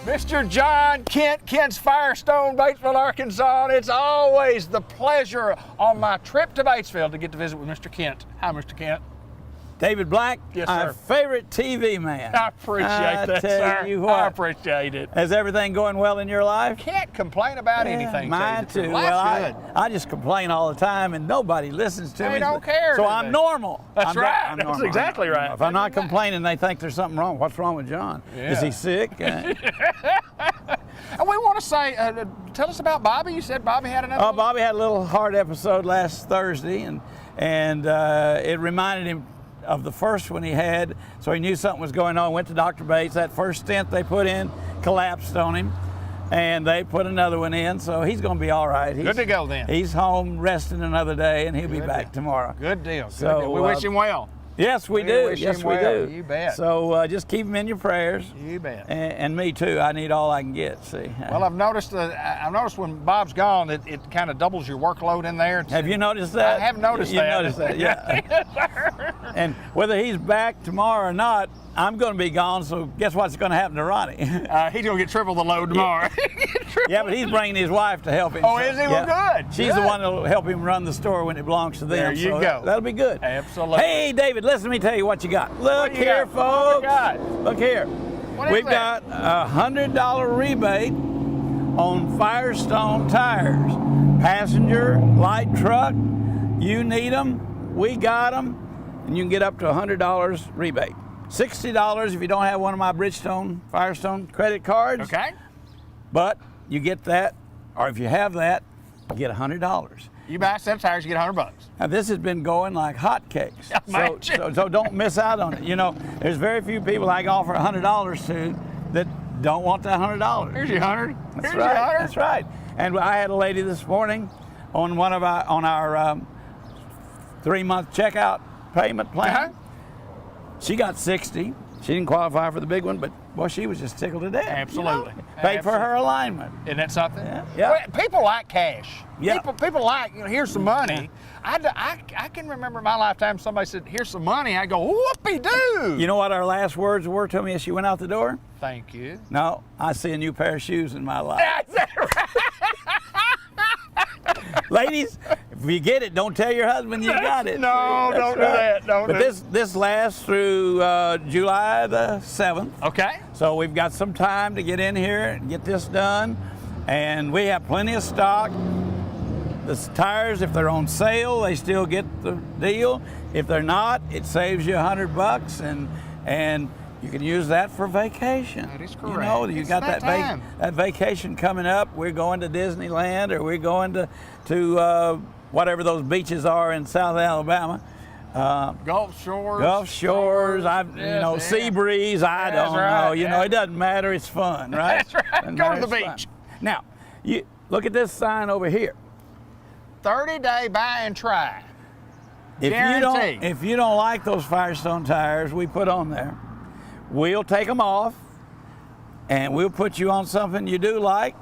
Mr. John Kent, Kent's Firestone, Batesville, Arkansas. And it's always the pleasure on my trip to Batesville to get to visit with Mr. Kent. Hi, Mr. Kent. David Black, yes, sir. our favorite TV man. I appreciate that, tell sir. You what, I appreciate it. Is everything going well in your life? Can't complain about anything. Mine too. Life's Well, good. I just complain all the time, and nobody listens to me. They don't care. So do I'm they? normal. That's right. I'm That's normal. exactly right. If I'm not complaining, they think there's something wrong. What's wrong with John? Yeah. Is he sick? And we want to say, tell us about Bobby. You said Bobby had another. Oh, Bobby had a little heart episode last Thursday, and it reminded him of the first one he had, so he knew something was going on. Went to Dr. Bates. That first stent they put in collapsed on him, and they put another one in, so he's going to be all right. Good to go then. He's home resting another day, and he'll be back tomorrow. Good deal. Good So, deal. We wish him well. Yes, we do. Wish Yes, him we well. do. You bet. So just keep him in your prayers. You bet. And me too. I need all I can get. See. Well, I've noticed when Bob's gone, it kind of doubles your workload in there. Have you noticed that? I have noticed that. You noticed that, yeah. Yes, sir. And whether he's back tomorrow or not, I'm going to be gone. So guess what's going to happen to Ronnie? He's going to get triple the load tomorrow. Yeah, but he's bringing his wife to help him. Oh, is he? Well, good. She's Good. the one that'll help him run the store when it belongs to them. There you so go. That'll be good. Absolutely. Hey, David, listen to me tell you what you got. Look What you here, got? What you folks. got? Look here. What is We've that? got a $100 rebate on Firestone tires. Passenger, light truck, you need them, we got them, and you can get up to $100 rebate. $60 if you don't have one of my Bridgestone Firestone credit cards. Okay. But you get that, or if you have that, you get $100. You buy a set of tires, you get $100. Now this has been going like hotcakes. Imagine. So don't miss out on it. You know, there's very few people I can offer $100 to that don't want that $100. Here's your 100. That's Here's right. your 100. That's right. And I had a lady this morning on our 3-month checkout payment plan. Uh-huh. She got 60. She didn't qualify for the big one, but boy, she was just tickled to death. Absolutely. You know? Paid for her alignment. Isn't that something? Yeah. Well, people like cash. Yeah. People like, here's some money. I can remember in my lifetime somebody said, here's some money. I go, whoopee-doo. You know what our last words were to me as she went out the door? Thank you. No, I see a new pair of shoes in my life. That's right. Ladies, if you get it, don't tell your husband you got it. No, That's don't do right. that. Don't But do this lasts through July the 7th. Okay. So we've got some time to get in here and get this done. And we have plenty of stock. The tires, if they're on sale, they still get the deal. If they're not, it saves you $100, and you can use that for vacation. That is You correct. know, you It's got that that time. that vacation coming up. We're going to Disneyland, or we're going to whatever those beaches are in South Alabama. Gulf Shores. Gulf Shores, Yes, sea breeze, I That's don't right, know. You know, yeah. it doesn't matter, it's fun, right? That's right. Doesn't Go to matter, the it's fun. beach. Now, you look at this sign over here. 30-day buy and try. If Guaranteed. you don't like those Firestone tires we put on there, we'll take them off and we'll put you on something you do like.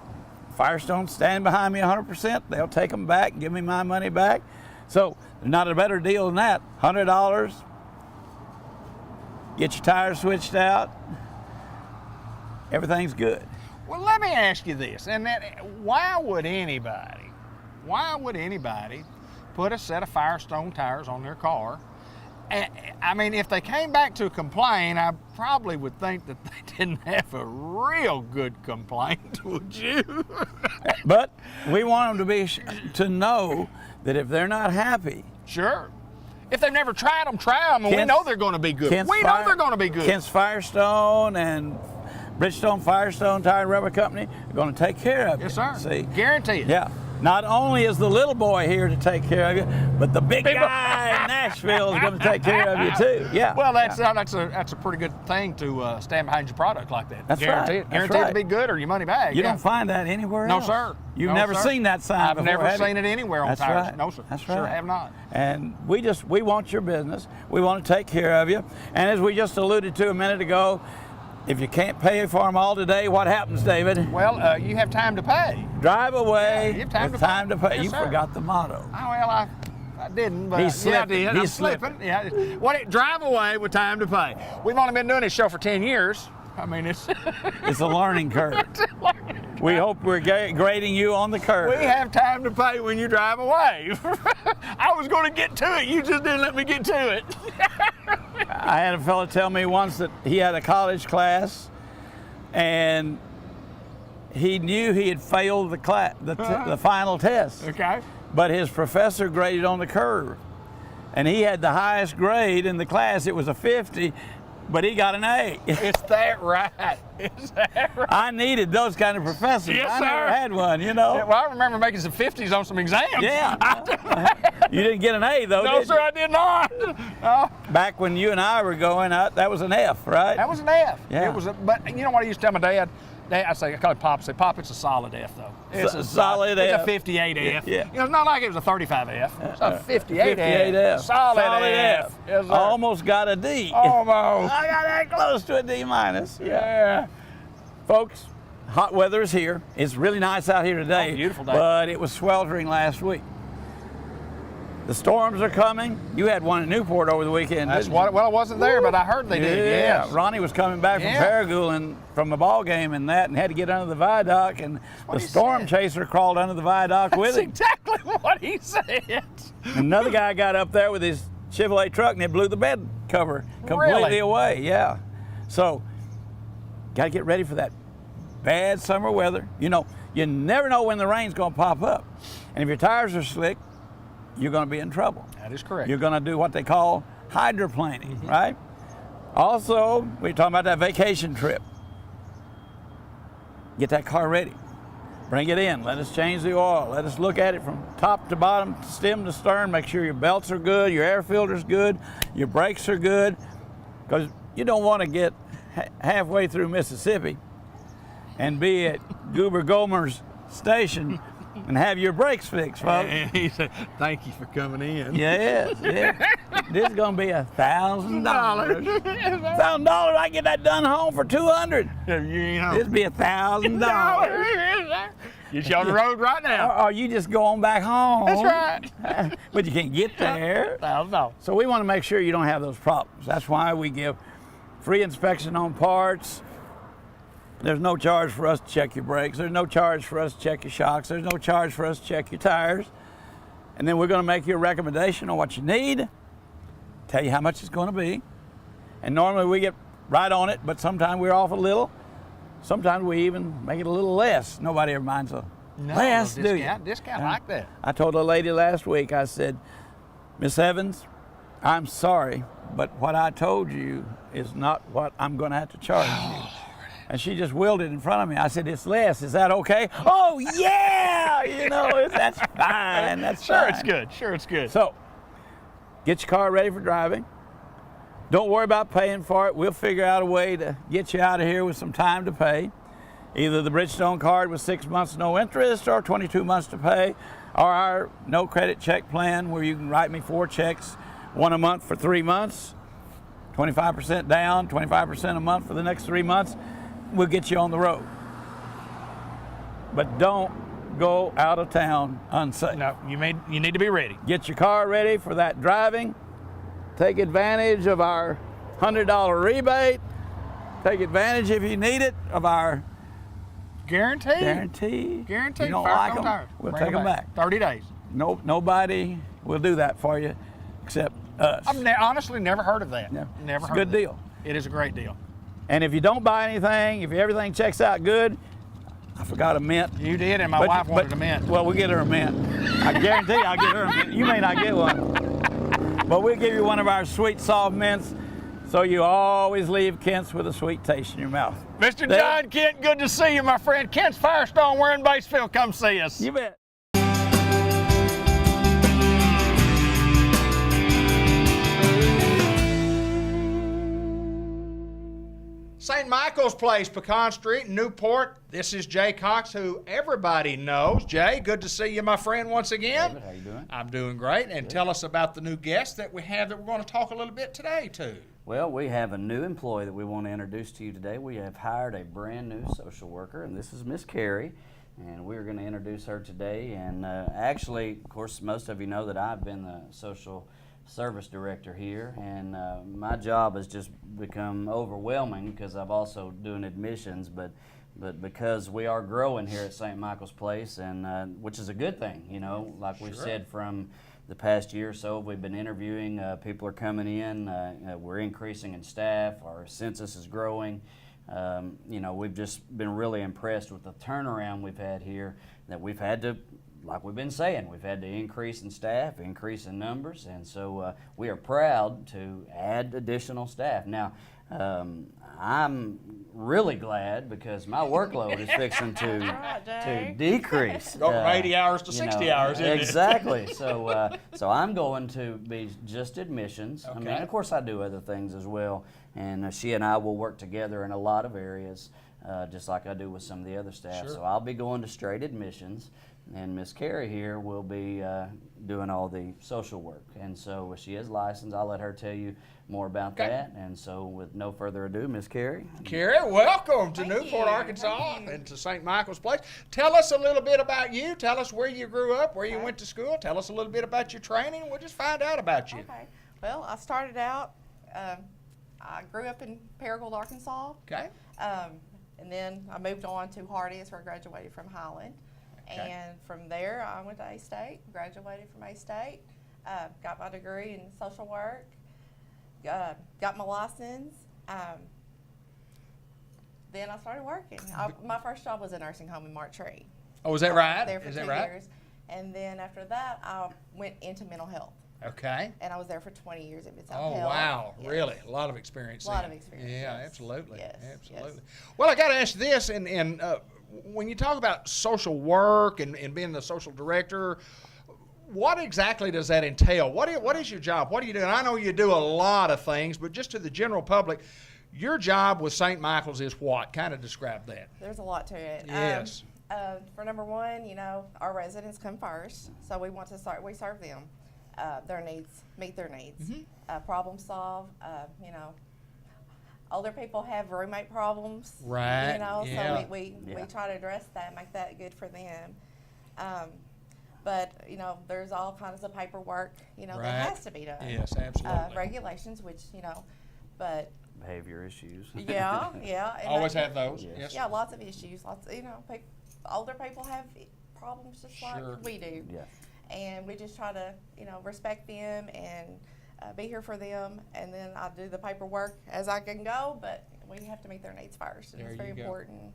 Firestone standing behind me 100%. They'll take them back and give me my money back. So there's not a better deal than that. $100. Get your tires switched out. Everything's good. Well, let me ask you this, and why would anybody put a set of Firestone tires on their car? And, I mean, if they came back to complain, I probably would think that they didn't have a real good complaint, would you? But we want them to know that if they're not happy, Sure. If they've never tried them, try them, and we know they're going to be good. We know they're going to be good. Kent's Firestone and Bridgestone Firestone Tire and Rubber Company are going to take care of you. Yes, sir. See? Guaranteed. Yeah. Not only is the little boy here to take care of you, but the big guy in Nashville is going to take care of you too. Yeah. Well, that's a pretty good thing to stand behind your product like that. That's Guaranteed. right. Guaranteed to be good or your money back. You don't find that anywhere No, else. sir. You've No, never sir. seen that sign I've before, never have you? seen it anywhere on That's tires. right. No, sir. That's Sure right. have not. And we want your business. We want to take care of you. And as we just alluded to a minute ago, if you can't pay for them all today, what happens, David? Well, you have time to pay. Drive away. Yeah, you have time with to time pay. to pay. Yes, you sir. forgot the motto. Oh, well, I didn't, but He's yeah, I slipping. did. He's I'm slipping. slipping. Yeah. Drive away with time to pay. We've only been doing this show for 10 years. I mean, it's It's a learning curve. it's a learning curve. We hope we're grading you on the curve. We have time to pay when you drive away. I was going to get to it. You just didn't let me get to it. I had a fellow tell me once that he had a college class, and he knew he had failed the final test. Okay. But his professor graded on the curve, and he had the highest grade in the class. It was a 50, but he got an A. Is that right? Is that right? I needed those kind of professors. Yes, I sir. never had one, you know. Yeah, well, I remember making some 50s on some exams. Yeah. You didn't get an A, though, No, did sir, you? I did not. Oh, Back when you and I were going out, that was an F, right? that was an F. Yeah. It was but you know what I used to tell my dad? I call it Pop. I say, Pop, it's a solid F, though. It's a solid It's F. a 58 F. Yeah. You know, it's not like it was a 35 F. It's a 58 58 F. Solid F. Yes, sir. Almost got a D. Almost. I got that close to a D minus. Yeah. Folks, hot weather is here. It's really nice out here today. Oh, beautiful day. But it was sweltering last week. The storms are coming. You had one at Newport over the weekend. That's didn't what. you? Well, I wasn't there, but I heard they did. Yeah, Yes. Ronnie was coming back from Yeah. Paragould and from a ball game and that, and had to get under the viaduct, and what the he storm said. chaser crawled under the viaduct with That's him. exactly what he said. Another guy got up there with his Chevrolet truck and it blew the bed cover completely Really? away. Yeah. So, got to get ready for that bad summer weather. You know, you never know when the rain's going to pop up. And if your tires are slick, you're going to be in trouble. That is correct. You're going to do what they call hydroplaning, right? Also, we're talking about that vacation trip. Get that car ready. Bring it in. Let us change the oil. Let us look at it from top to bottom, stem to stern. Make sure your belts are good, your air filter's good, your brakes are good. Because you don't want to get halfway through Mississippi and be at Goober Gomer's station and have your brakes fixed, folks. And he said, "Thank you for coming in." Yes, yeah. This is gonna be $1,000. $1,000, I get that done home for $200. You know. This be $1,000. Get you on the road right now. Or you just go on back home. That's right. But you can't get there. No. So we want to make sure you don't have those problems. That's why we give free inspection on parts. There's no charge for us to check your brakes. There's no charge for us to check your shocks. There's no charge for us to check your tires. And then we're going to make you a recommendation on what you need, tell you how much it's going to be. And normally we get right on it, but sometimes we're off a little. Sometimes we even make it a little less. Nobody ever minds a less, do you? Discount like that. I told a lady last week, I said, Miss Evans, I'm sorry, but what I told you is not what I'm going to have to charge you. And she just willed it in front of me. I said, it's less. Is that okay? Oh, yeah! You know, that's fine. That's Sure, fine. it's good. Sure, it's good. So, get your car ready for driving. Don't worry about paying for it. We'll figure out a way to get you out of here with some time to pay. Either the Bridgestone card with 6 months no interest or 22 months to pay, or our no credit check plan where you can write me 4 checks, one a month for 3 months, 25% down, 25% a month for the next 3 months. We'll get you on the road. But don't go out of town unsafe. No, you need to be ready. Get your car ready for that driving. Take advantage of our $100 rebate. Take advantage, if you need it, of our Guaranteed. guarantee. Guaranteed. You don't Firestone like them, tires. we'll Bring take them back. 30 days. Nobody will do that for you except us. I've honestly never heard of that. Yeah. Never It's a heard good of that. deal. It is a great deal. And if you don't buy anything, if everything checks out good, I forgot a mint. You did, and my wife wanted a mint. Well, we'll get her a mint. I guarantee I'll get her a mint. You may not get one. But we'll give you one of our sweet, soft mints, so you always leave Kent's with a sweet taste in your mouth. Mr. There- John Kent, good to see you, my friend. Kent's Firestone. We're in Batesville. Come see us. You bet. St. Michael's Place, Pecan Street, Newport. This is Jay Cox, who everybody knows. Jay, good to see you, my friend, once again. David, how you doing? I'm doing great. And tell us about the new guest that we have that we're going to talk a little bit today, too. Well, we have a new employee that we want to introduce to you today. We have hired a brand new social worker, and this is Miss Carrie. And we're going to introduce her today. And actually, of course, most of you know that I've been the social service director here, and my job has just become overwhelming because I've also doing admissions, but because we are growing here at St. Michael's Place, and which is a good thing, you know, like we've said from the past year or so, we've been interviewing, people are coming in, we're increasing in staff, our census is growing. You know, we've just been really impressed with the turnaround we've had here, that we've had to, like we've been saying, we've had to increase in staff, increase in numbers, and so we are proud to add additional staff. Now, I'm really glad because my workload is fixing to decrease. Go from 80 hours to 60 hours, isn't it? Exactly. So, so I'm going to be just admissions. I mean, Okay. of course, I do other things as well, and she and I will work together in a lot of areas, just like I do with some of the other staff. Sure. So I'll be going to straight admissions, and Miss Carrie here will be doing all the social work. And so she is licensed. I'll let her tell you more about Okay. that. And so with no further ado, Miss Carrie. Carrie, welcome to Thank Newport, you. Arkansas, Thank you. and to St. Michael's Place. Tell us a little bit about you. Tell us where you grew up, where you went to school. Tell us a little bit about your training. We'll just find out about you. Okay. Well, I started out, I grew up in Paragould, Arkansas. Okay? And then I moved on to Hardy. That's where I graduated from Highland. Okay. And from there, I went to A-State, graduated from A-State, got my degree in social work, got my license. Then I started working. My first job was a nursing home in Martree. Oh, is that right? There for Is 2 that right? years. And then after that, I went into mental health. Okay. And I was there for 20 years at Batesville. Oh, wow. Really? A lot of experience. A lot then. of experience, Yeah, yes. absolutely. Yes, Absolutely. yes. Well, I got to ask you this, and when you talk about social work and being the social director, what exactly does that entail? What is your job? What do you do? And I know you do a lot of things, but just to the general public, your job with St. Michael's is what? Kind of describe that. There's a lot to it. Yes. For number one, you know, our residents come first, so we want to we serve them, their needs, meet their needs, problem solve. You know, older people have roommate problems, Right, You know, yeah. so we Yeah. try to address that, make that good for them. But you know, there's all kinds of paperwork, you know, Right. that has to be done. Yes, absolutely. Regulations, which you know, but Behavior issues. yeah, yeah. and Always that- have those. Yes. Yes. Yeah, lots of issues. Lots, you know, older people have problems just Sure. like we do, Yeah. and we just try to, you know, respect them and be here for them. And then I do the paperwork as I can go, but we have to meet their needs first, and There it's very you go. important.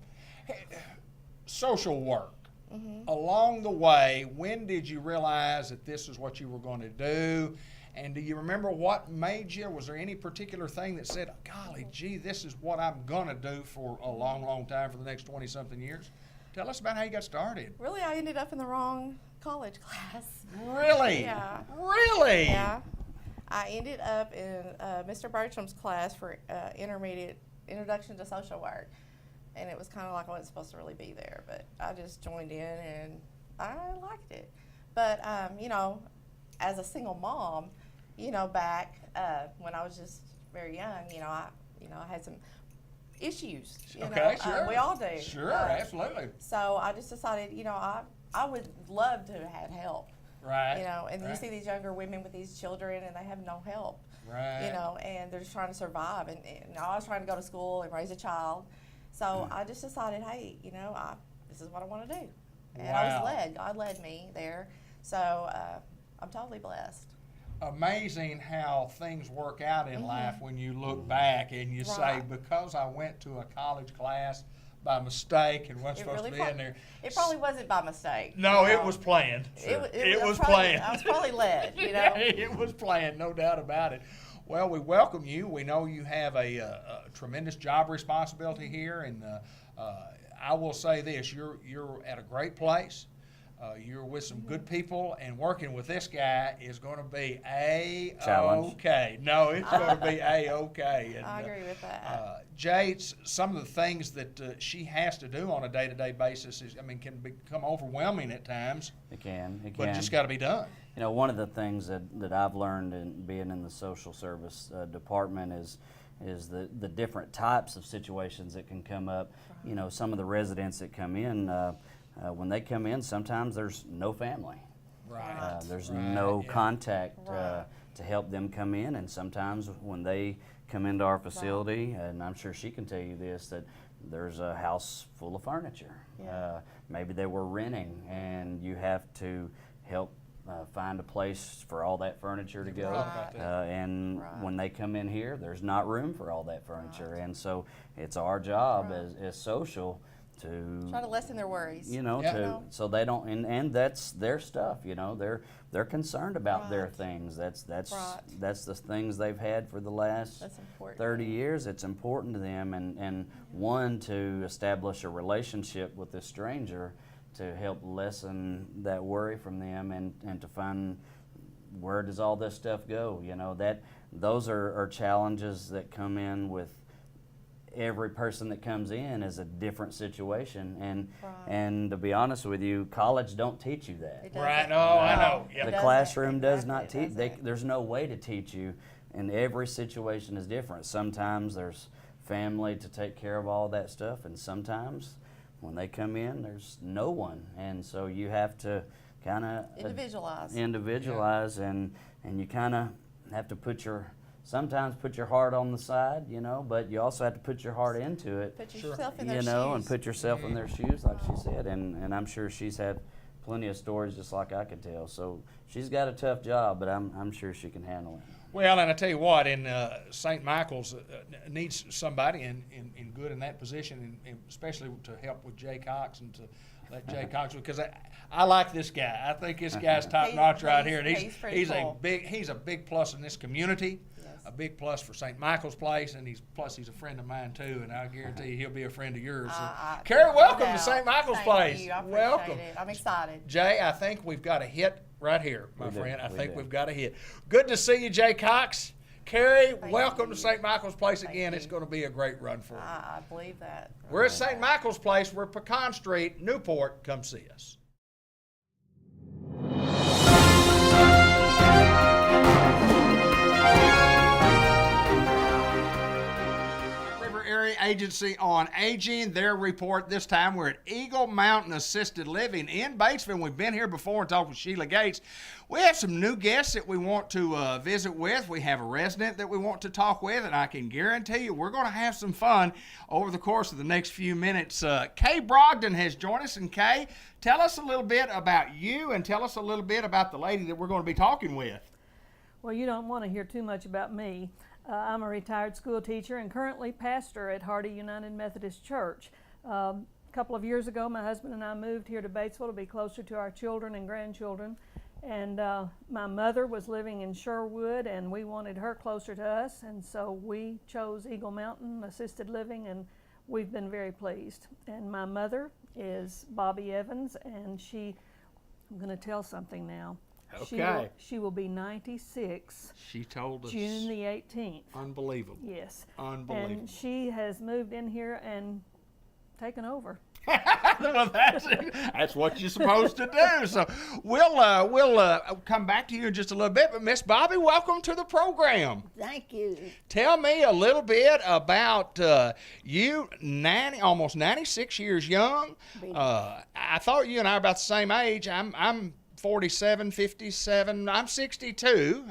Social work. Mm-hmm. Along the way, when did you realize that this is what you were going to do? And do you remember what made you? Was there any particular thing that said, golly gee, this is what I'm going to do for a long, long time, for the next 20-something years? Tell us about how you got started. Really, I ended up in the wrong college class. Really? Yeah. Really? Yeah, I ended up in Mr. Bertram's class for intermediate introduction to social work, and it was kind of like I wasn't supposed to really be there, but I just joined in and I liked it. But you know, as a single mom, you know, back when I was just very young, you know, I had some issues. You Okay, know, sure. we all do. Sure, absolutely. So I just decided, you know, I would love to have help. Right. You know, and right. you see these younger women with these children, and they have no help. Right. You know, and they're just trying to survive. And I was trying to go to school and raise a child. So I just decided, hey, you know, this is what I want to do. And I Wow. was led. God led me there. So I'm totally blessed. Amazing how things work out in life when you look back and you say, Right. because I went to a college class by mistake and wasn't supposed to be in there. It probably wasn't by mistake. No, you it know. was planned. It was probably, planned. I was probably led, you know. It was planned, no doubt about it. Well, we welcome you. We know you have a tremendous job responsibility here, and I will say this: you're at a great place. You're with some good people, and working with this guy is going to be A-OK. No, it's going to be A-OK. And, I agree with that. Jay, some of the things that she has to do on a day-to-day basis can become overwhelming at times, It can. but it just got to be done. You know, one of the things that I've learned in being in the social service department is the different types of situations that can come up. You know, some of the residents that come in, when they come in, sometimes there's no family. Right. There's Right, no yeah. contact Right. to help them come in. And sometimes when they come into our facility, and I'm sure she can tell you this, that there's a house full of furniture. Yeah. Maybe they were renting, and you have to help find a place for all that furniture to go. Right. And Right. when they come in here, there's not room for all that furniture. Right. And so it's our job as social to try to lessen their worries. You know, Yeah. so they don't, and that's their stuff. You know, they're concerned about their Right. things. That's Right. that's the things they've had for the last That's important. 30 years. It's important to them, and one, to establish a relationship with this stranger to help lessen that worry from them, and to find where does all this stuff go. You know, that those are challenges that come in with every person that comes in is a different situation, and to be honest with you, college don't teach you that. It doesn't. Right, no, I know. The Yep. doesn't. classroom does Exactly, not it teach. doesn't. There's no way to teach you, and every situation is different. Sometimes there's family to take care of all that stuff, and sometimes when they come in, there's no one, and so you have to kind of Individualize. and you kind of have to sometimes put your heart on the side, you know, but you also have to put your heart into it. Put yourself in their You know, shoes. and put yourself in their shoes, like she said, and I'm sure she's had plenty of stories just like I could tell. So she's got a tough job, but I'm sure she can handle it. Well, and I tell you what, in St. Michael's needs somebody in good in that position, and especially to help with Jay Cox and to let Jay Cox, because I like this guy. I think this guy's top notch right here, and he's pretty cool. He's a big plus in this community. Yes. A big plus for St. Michael's Place, and he's a friend of mine too, and I guarantee you he'll be a friend of yours. So, Carrie, welcome to St. Michael's Place. Thank you. I appreciate Welcome. it. I'm excited. Jay, I think we've got a hit right here, my We do. friend. I We think do. we've got a hit. Good to see you, Jay Cox. Carrie, Thank welcome you. to St. Michael's Place Thank again. you. It's going to be a great run for you. I believe that. We're at St. Michael's Place. We're Pecan Street, Newport. Come see us. River Area Agency on Aging, their report. This time we're at Eagle Mountain Assisted Living in Batesville. We've been here before and talked with Sheila Gates. We have some new guests that we want to visit with. We have a resident that we want to talk with, and I can guarantee you we're going to have some fun over the course of the next few minutes. Kay Brogdon has joined us, and Kay, tell us a little bit about you and tell us a little bit about the lady that we're going to be talking with. Well, you don't want to hear too much about me. I'm a retired school teacher and currently pastor at Hardy United Methodist Church. A couple of years ago, my husband and I moved here to Batesville to be closer to our children and grandchildren. And my mother was living in Sherwood, and we wanted her closer to us, and so we chose Eagle Mountain Assisted Living, and we've been very pleased. And my mother is Bobby Evans, and I'm going to tell something now. Okay. She will be 96 She told us. June the 18th. Unbelievable. Yes. Unbelievable. And she has moved in here and taken over. Well, that's what you're supposed to do. So we'll come back to you in just a little bit. But Miss Bobby, welcome to the program. Thank you. Tell me a little bit about you, almost 96 years young. I thought you and I are about the same age. I'm 47, 57. I'm 62.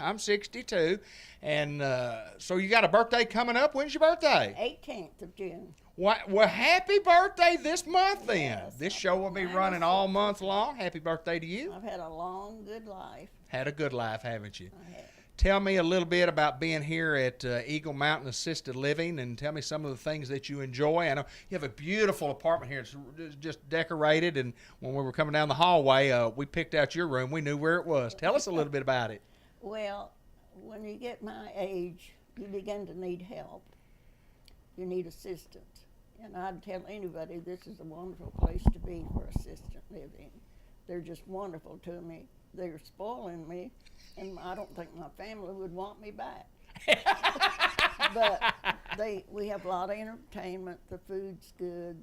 And so you got a birthday coming up. When's your birthday? 18th of June. Well, happy birthday this month then. Yes, This show will be running all month long. Happy birthday to you. I've had a long, good life. Had a good life, haven't you? I have. Tell me a little bit about being here at Eagle Mountain Assisted Living, and tell me some of the things that you enjoy. I know you have a beautiful apartment here. It's just decorated, and when we were coming down the hallway, we picked out your room. We knew where it was. Tell us a little bit about it. Well, when you get my age, you begin to need help. You need assistance. And I'd tell anybody this is a wonderful place to be for assisted living. They're just wonderful to me. They're spoiling me, and I don't think my family would want me back. But we have a lot of entertainment. The food's good,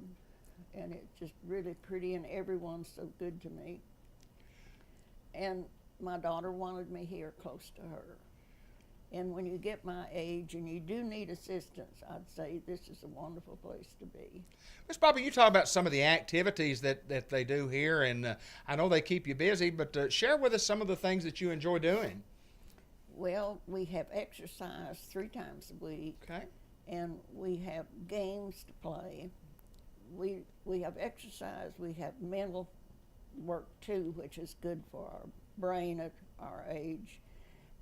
and it's just really pretty, and everyone's so good to me. And my daughter wanted me here close to her. And when you get my age and you do need assistance, I'd say this is a wonderful place to be. Miss Bobby, you talk about some of the activities that they do here, and I know they keep you busy, but share with us some of the things that you enjoy doing. Well, we have exercise 3 times a week, Okay. and we have games to play. We have exercise. We have mental work too, which is good for our brain at our age.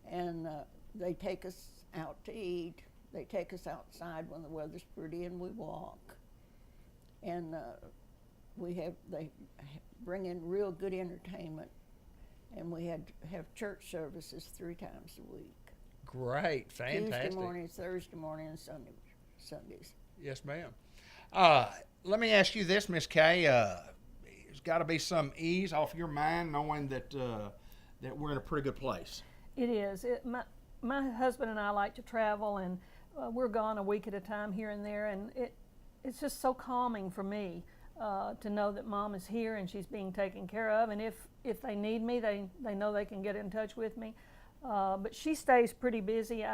And they take us out to eat. They take us outside when the weather's pretty, and we walk. And they bring in real good entertainment. And we have church services 3 times a week. Great. Fantastic. Tuesday morning, Thursday morning, and Sundays. Yes, ma'am. Let me ask you this, Miss Kay. There's got to be some ease off your mind knowing that that we're in a pretty good place. It is. My husband and I like to travel, and we're gone a week at a time here and there, and it's just so calming for me to know that Mom is here and she's being taken care of, and if they need me, they know they can get in touch with me. But she stays pretty busy.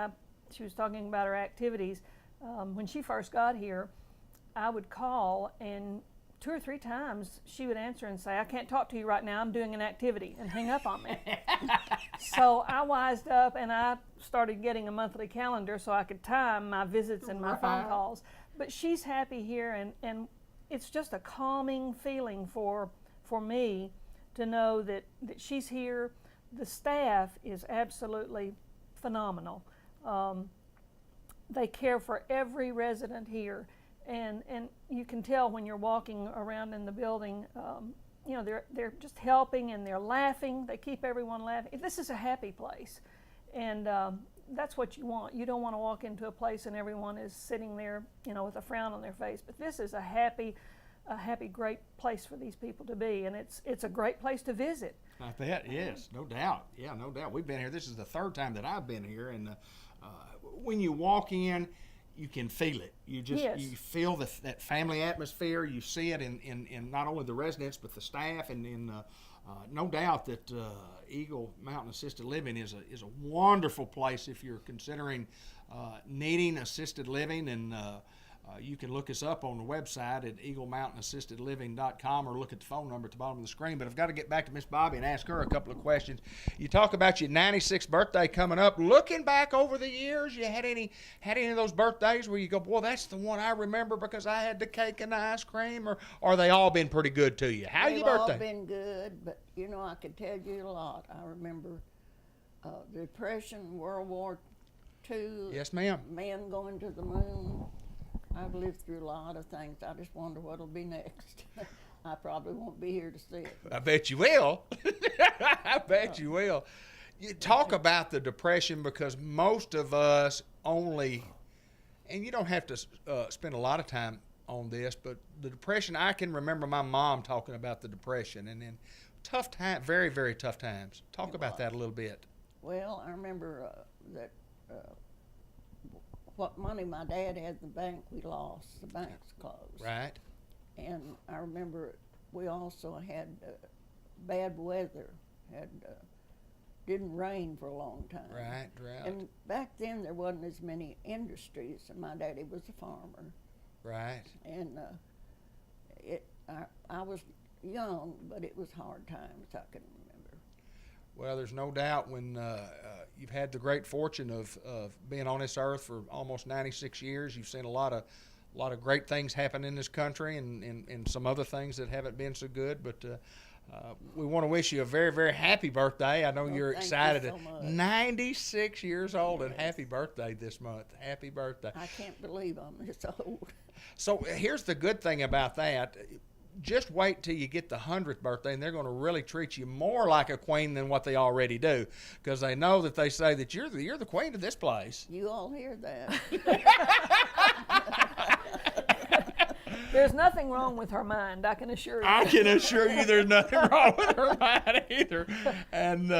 She was talking about her activities. When she first got here, I would call, and 2 or 3 times she would answer and say, "I can't talk to you right now, I'm doing an activity," and hang up on me. So I wised up and I started getting a monthly calendar so I could time my visits and my phone calls. But she's happy here, and it's just a calming feeling for me to know that she's here. The staff is absolutely phenomenal. They care for every resident here, and you can tell when you're walking around in the building, they're just helping and they're laughing. They keep everyone laughing. This is a happy place, and that's what you want. You don't want to walk into a place and everyone is sitting there, with a frown on their face. But this is a happy, great place for these people to be, and it's a great place to visit. I bet, yes, no doubt. Yeah, no doubt. We've been here. This is the 3rd time that I've been here, and when you walk in, you can feel it. You just you feel that family atmosphere. You see it in not only the residents but the staff, and in no doubt that Eagle Mountain Assisted Living is a wonderful place if you're considering needing assisted living, and you can look us up on the website at eaglemountainassistedliving.com or look at the phone number at the bottom of the screen. But I've got to get back to Miss Bobby and ask her a couple of questions. You talk about your 96th birthday coming up. Looking back over the years, you had any of those birthdays where you go, boy, that's the one I remember because I had the cake and the ice cream, or they all been pretty good to you? How's your birthday? They've all been good, but I could tell you a lot. I remember the Depression, World War II. Yes, ma'am. Men going to the moon. I've lived through a lot of things. I just wonder what'll be next. I probably won't be here to see it. I bet you will. I bet you will. You talk about the Depression, because most of us only, and you don't have to spend a lot of time on this, but the Depression, I can remember my mom talking about the Depression, and then tough time, very, very tough times. Talk about that a little bit. Well, I remember that what money my dad had in the bank, we lost. The bank's closed. Right. And I remember we also had bad weather. Didn't rain for a long time. Right. And back then there wasn't as many industries, and my daddy was a farmer. Right. And I was young, but it was hard times, I can remember. Well, there's no doubt when you've had the great fortune of being on this earth for almost 96 years, you've seen a lot of great things happen in this country, and some other things that haven't been so good. But we want to wish you a very, very happy birthday. I know you're excited. Thank you so much. 96 years old, and happy birthday this month. Happy birthday. I can't believe I'm this old. So here's the good thing about that. Just wait till you get the 100th birthday, and they're going to really treat you more like a queen than what they already do, because they know that they say that you're the queen of this place. You all hear that? There's nothing wrong with her mind, I can assure you. I can assure you there's nothing wrong with her mind either. And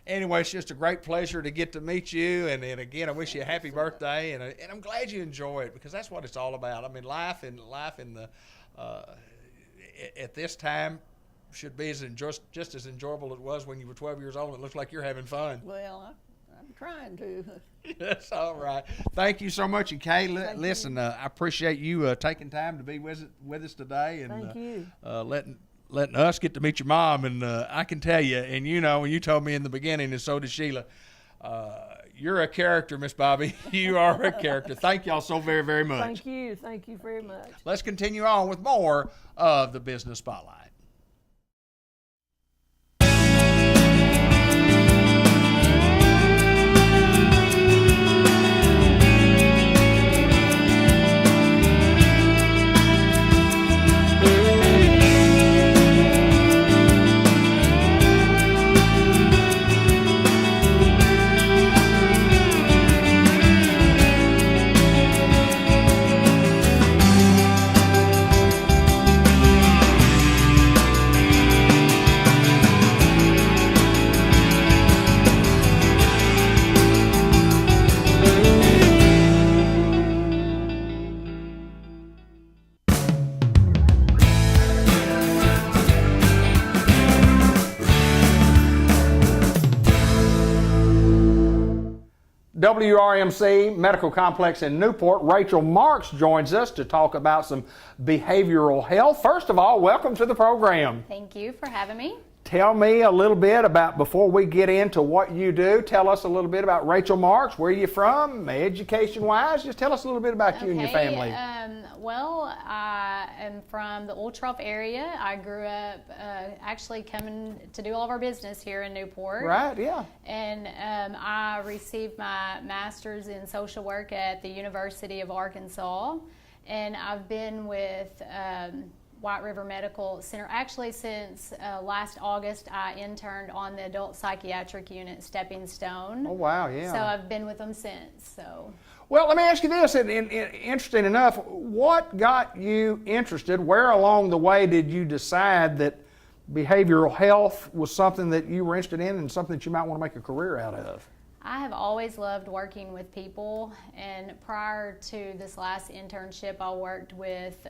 anyway, it's just a great pleasure to get to meet you. And again, I wish you a happy birthday. And I'm glad you enjoy it, because that's what it's all about. I mean, life in the at this time should be just as enjoyable as it was when you were 12 years old. It looks like you're having fun. Well, I'm trying to. That's all right. Thank you so much. And Kay, listen, I appreciate you taking time to be with us today, and Thank you. Letting us get to meet your mom. And I can tell you, and when you told me in the beginning, and so did Sheila, You're a character, Miss Bobby. You are a character. Thank y'all so very, very much. Thank you. Thank you very much. Let's continue on with more of the Business Spotlight. WRMC Medical Complex in Newport. Rachel Marks joins us to talk about some behavioral health. First of all, welcome to the program. Thank you for having me. Tell me a little bit about, before we get into what you do, tell us a little bit about Rachel Marks. Where are you from, education-wise? Just tell us a little bit about you and your family. Well, I am from the Old Trough area. I grew up actually coming to do all of our business here in Newport. Right, yeah. And I received my master's in social work at the University of Arkansas. And I've been with White River Medical Center. Actually, since last August, I interned on the adult psychiatric unit, Stepping Stone. Oh, wow, yeah. So I've been with them since. So. Well, let me ask you this, and interesting enough, what got you interested? Where along the way did you decide that behavioral health was something that you were interested in and something that you might want to make a career out of? I have always loved working with people, and prior to this last internship, I worked with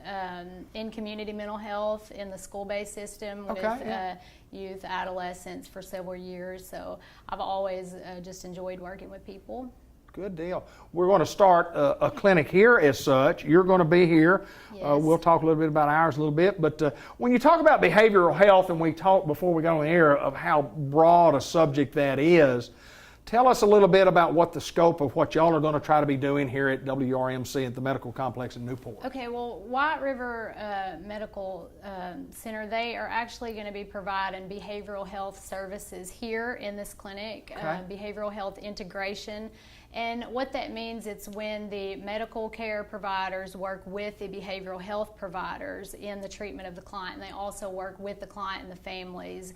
in community mental health in the school-based system with youth, adolescents for several years. So I've always just enjoyed working with people. Good deal. We're going to start a clinic here as such. You're going to be here. Yes. We'll talk a little bit about ours a little bit. But when you talk about behavioral health, and we talked before we got on the air of how broad a subject that is, tell us a little bit about what the scope of what y'all are going to try to be doing here at WRMC at the Medical Complex in Newport. Okay, well, White River Medical Center, they are actually going to be providing behavioral health services here in this clinic, behavioral health integration. And what that means, it's when the medical care providers work with the behavioral health providers in the treatment of the client. And they also work with the client and the families.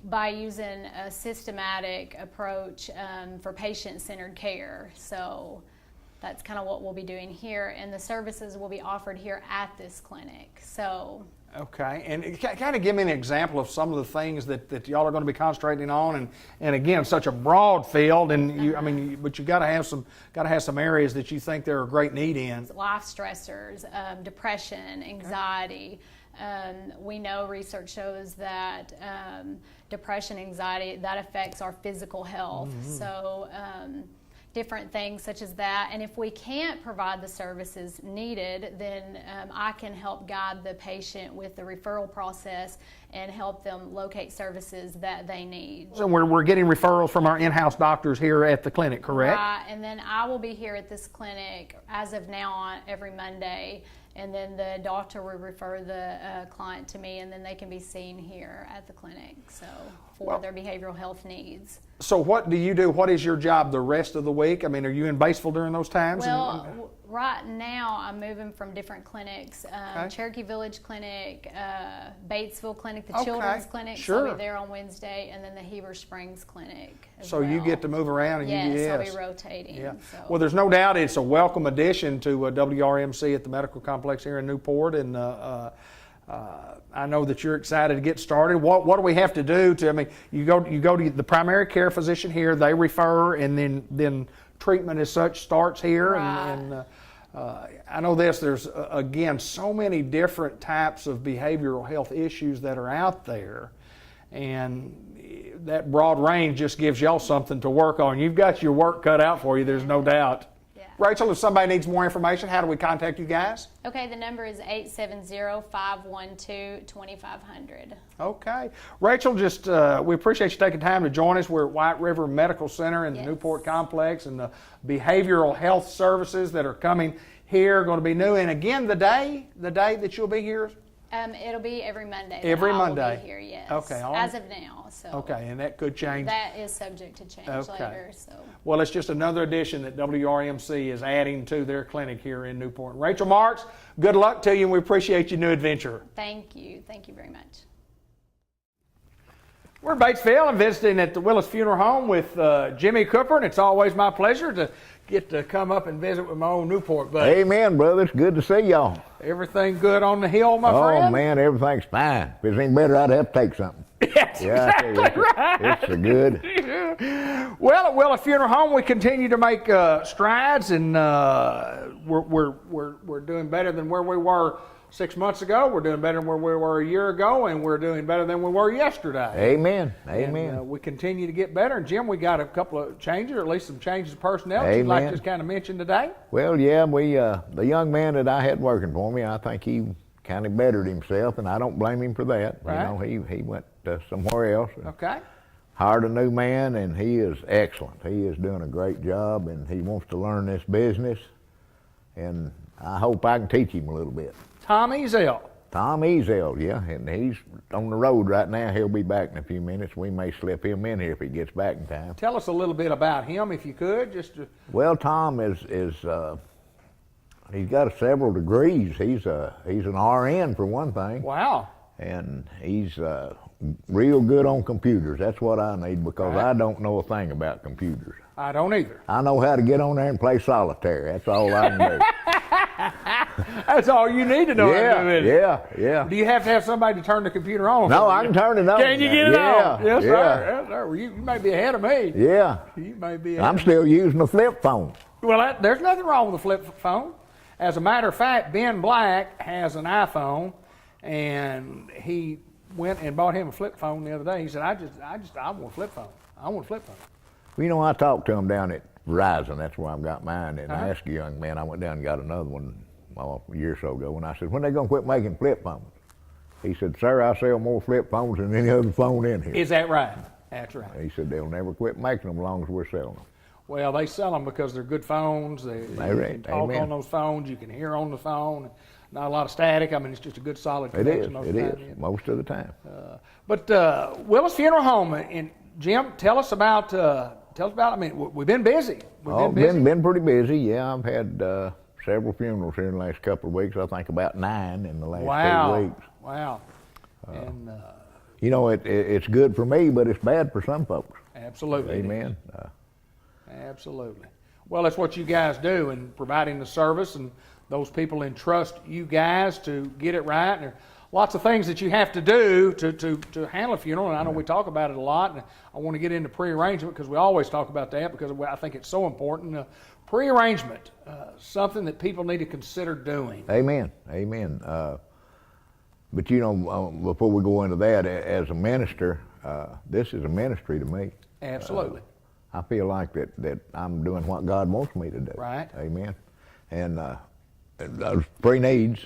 By using a systematic approach for patient-centered care. So that's kind of what we'll be doing here, and the services will be offered here at this clinic. So. Okay, and kind of give me an example of some of the things that y'all are going to be concentrating on, and again, such a broad field, and but you got to have some areas that you think there are great need in. Life stressors, depression, anxiety. We know research shows that depression, anxiety, that affects our physical health. Mm-hmm. So different things such as that. And if we can't provide the services needed, then I can help guide the patient with the referral process and help them locate services that they need. So we're getting referrals from our in-house doctors here at the clinic, correct? Right, and then I will be here at this clinic as of now on every Monday. And then the doctor will refer the client to me, and then they can be seen here at the clinic for their behavioral health needs. So what do you do? What is your job the rest of the week? I mean, are you in Batesville during those times? Well, right now I'm moving from different clinics. Cherokee Village Clinic, Batesville Clinic, the Children's Clinic. Sure. So I'll be there on Wednesday, and then the Heber Springs Clinic as so well. You get to move around. And yes, I'll be rotating. Yeah. So. Well, there's no doubt it's a welcome addition to WRMC at the Medical Complex here in Newport, and I know that you're excited to get started. What do we have to do to? I mean, you go to the primary care physician here. They refer, and then treatment as such starts here. Right. And I know this. There's again so many different types of behavioral health issues that are out there, and that broad range just gives y'all something to work on. You've got your work cut out for you. There's no doubt. Yeah, Rachel, if somebody needs more information, how do we contact you guys? Okay, the number is 870-512-2500. Okay. Rachel, just we appreciate you taking time to join us. We're at White River Medical Center in the Yes. Newport complex, and the behavioral health services that are coming here are going to be new. And again, the day that you'll be here? It'll be every Monday. Every I Monday. Will be here, yes. Okay, As of now, so. Okay, and that could change. That is subject to change later, so. Well, it's just another addition that WRMC is adding to their clinic here in Newport. Rachel Marks, good luck to you, and we appreciate your new adventure. Thank you very much. We're in Batesville and visiting at the Willis Funeral Home with Jimmy Cooper, and it's always my pleasure to get to come up and visit with my old Newport buddy. Amen, brother. It's good to see y'all. Everything good on the hill, my friend? Oh, man, everything's fine. If it's any better, I'd have to take something. That's exactly right. It's a good. Well, at Willis Funeral Home, we continue to make strides, and we're doing better than where we were 6 months ago. We're doing better than where we were a year ago, and we're doing better than we were yesterday. Amen. Amen. And, we continue to get better. And Jim, we got a couple of changes, or at least some changes of personnel that you'd like to just kind of mention today. Well, yeah, the young man that I had working for me, I think he kind of bettered himself, and I don't blame him for that. Right. You know, he went somewhere else. Okay. Hired a new man, and he is excellent. He is doing a great job, and he wants to learn this business, and I hope I can teach him a little bit. Tom Ezel. Tom Ezel, yeah, and he's on the road right now. He'll be back in a few minutes. We may slip him in here if he gets back in time. Tell us a little bit about him, if you could. Well, Tom is he's got several degrees. He's an RN for one thing. Wow. And he's real good on computers. That's what I need, because Right. I don't know a thing about computers. I don't either. I know how to get on there and play solitaire. That's all I can do. That's all you need to know. Yeah. Do you have to have somebody to turn the computer on? No, I can turn it on. Can you get it on? Yes, yeah. sir. Yes, sir. Well, you may be ahead of me. Yeah. You may be ahead I'm of me. still using a flip phone. Well, there's nothing wrong with a flip phone. As a matter of fact, Ben Black has an iPhone, and he went and bought him a flip phone the other day. He said, I want a flip phone. I want a flip phone. Well, you know, I talked to him down at Verizon. That's where I've got mine. And I asked a young man, I went down and got another one a year or so ago, and I said, when they going to quit making flip phones? He said, sir, I sell more flip phones than any other phone in here. Is that right? That's right. He said, they'll never quit making them as long as we're selling them. Well, they sell them because they're good phones. You can talk on those phones. You can hear on the phone. Not a lot of static. I mean, it's just a good, solid connection. It is, most of the time. But Willis Funeral Home, and Jim, tell us about. I mean, we've been busy. Been pretty busy. Yeah, I've had several funerals here in the last couple of weeks. I think about 9 in the last 2 weeks. Wow. And you know, it's good for me, but it's bad for some folks. absolutely. Amen. Absolutely. Well, that's what you guys do in providing the service, and those people entrust you guys to get it right. And there are lots of things that you have to do to handle a funeral, and I know we talk about it a lot, and I want to get into pre-arrangement because we always talk about that because I think it's so important. Pre-arrangement, something that people need to consider doing. Amen. But you know, before we go into that, as a minister, this is a ministry to me. Absolutely. I feel like that I'm doing what God wants me to do. Right. Amen. And those pre-needs,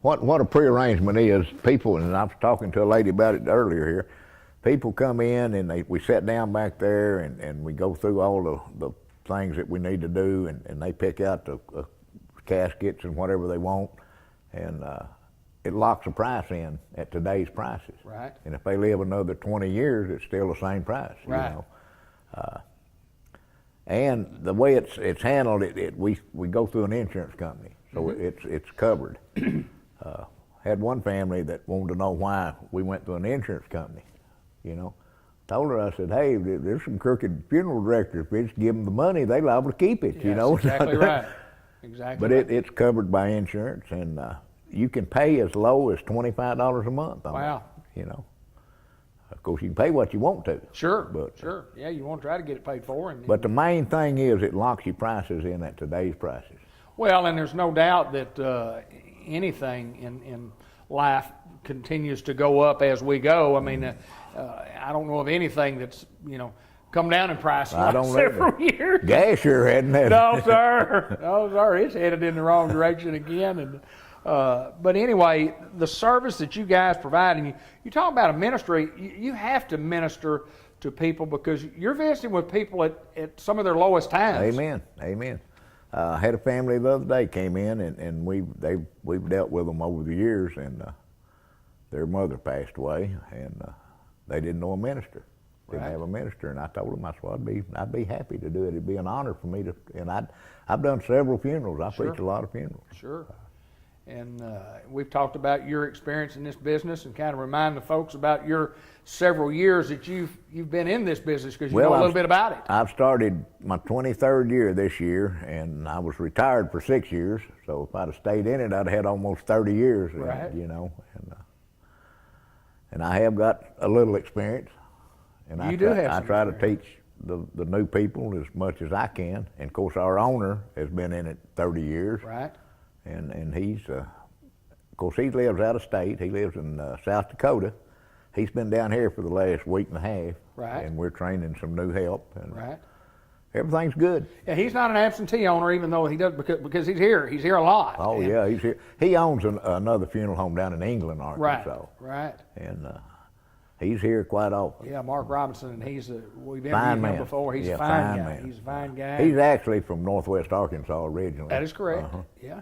what a pre-arrangement is, people, and I was talking to a lady about it earlier here, people come in and we sit down back there and we go through all the things that we need to do, and they pick out the caskets and whatever they want, and it locks a price in at today's prices. Right. And if they live another 20 years, it's still the same price. Right. You know? And the way it's handled, we go through an insurance company, so it's covered. Had one family that wanted to know why we went through an insurance company. You know, told her, I said, hey, there's some crooked funeral directors. If we just give them the money, they're liable to keep it. You know, exactly right. Exactly. But right. it's covered by insurance, and you can pay as low as $25 a month on Wow. it. You know. Of course, you can pay what you want to. Sure, But, sure. Yeah, you want to try to get it paid for. But the main thing is it locks your prices in at today's prices. Well, and there's no doubt that anything in life continues to go up as we go. I mean, I don't know of anything that's, come down in price in I like don't several years. Gas sure hadn't had. No, sir. No, sir. It's headed in the wrong direction again. And but anyway, the service that you guys provide, and you talk about a ministry, you have to minister to people because you're visiting with people at some of their lowest times. Amen. Amen. I had a family the other day came in, and we've dealt with them over the years, and their mother passed away, and they didn't know a minister. Didn't Right. have a minister, and I told them, I said, well, I'd be happy to do it. It'd be an honor for me to, and I've done several funerals. I Sure. preach a lot of funerals. Sure. And we've talked about your experience in this business and kind of remind the folks about your several years that you've been in this business because you know a little bit about it. I've started my 23rd year this year, and I was retired for 6 years. So if I'd have stayed in it, I'd have had almost 30 years. Right. You know, and I have got a little experience. And You do have I some try to experience. teach the new people as much as I can. And of course, our owner has been in it 30 years. Right. And he's, of course, he lives out of state. He lives in South Dakota. He's been down here for the last week and a half. Right. And we're training some new help. And Right. everything's good. Yeah, he's not an absentee owner, even though he does because he's here. He's here a lot. Oh, And- yeah, he's here. He owns another funeral home down in England, Arkansas. Right. And he's here quite often. Yeah, Mark Robinson, and we've Fine interviewed him man. before. He's Yeah, a fine fine guy. man. He's a fine guy. He's actually from Northwest Arkansas originally. That is correct. Uh-huh. Yeah.